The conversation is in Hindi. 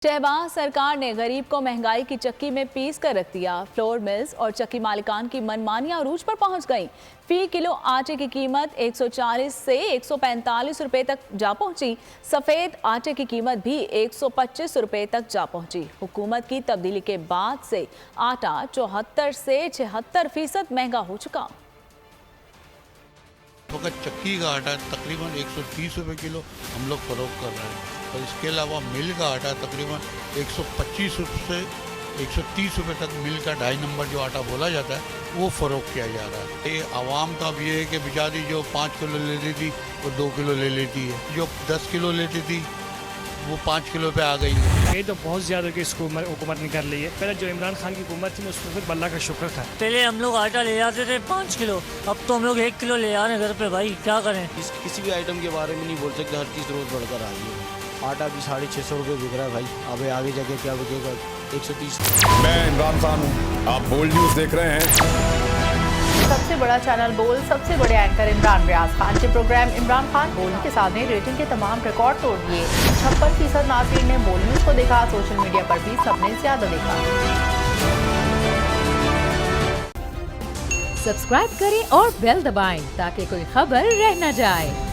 शहबाज सरकार ने गरीब को महंगाई की चक्की में पीस कर रख दिया। फ्लोर मिल्स और चक्की मालिकान की मनमानी अरूज पर पहुंच गई। फी किलो आटे की कीमत 140 से 145 रुपए तक जा पहुंची। सफेद आटे की कीमत भी 125 रुपए तक जा पहुंची। हुकूमत की तब्दीली के बाद से आटा 74 से 76% महंगा हो चुका। चक्की का आटा तकरीबन 130 रुपये किलो हम लोग फरोख्त कर रहे हैं और इसके अलावा मिल का आटा तकरीबन 125 रुपये से 130 रुपये तक मिल का 2.5 नंबर जो आटा बोला जाता है वो फ़रोख्त किया जा रहा है। ये आवाम का अब ये है कि बेचारी जो 5 किलो लेती थी वो 2 किलो ले लेती है, जो 10 किलो लेती थी वो 5 किलो पे आ गई है। ये तो बहुत ज़्यादा कि इसको हुकूमत ने कर ली है। पहले जो इमरान खान की हुकूमत थी उसमें फिर अल्लाह का शुक्र था। पहले हम लोग आटा ले जाते थे 5 किलो, अब तो हम लोग 1 किलो ले आ रहे हैं घर पे। भाई क्या करें, किसी भी आइटम के बारे में नहीं बोल सकते, हर चीज़ रोज़ बढ़कर आ रही है। आटा भी 650 रुपये बिक रहा है भाई, अब आगे जाके क्या बिकेगा 130। मैं इमरान खान हूँ, आप बोल्ड न्यूज़ देख रहे हैं। सबसे बड़ा चैनल बोल, सबसे बड़े एंकर इमरान रियाज खान के प्रोग्राम इमरान खान बोल के साथ ने रेटिंग के तमाम रिकॉर्ड तोड़ दिए। 56% नाज़रीन ने बोल न्यूज़ को देखा। सोशल मीडिया पर भी सबने ज्यादा देखा। सब्सक्राइब करें और बेल दबाएं ताकि कोई खबर रह न जाए।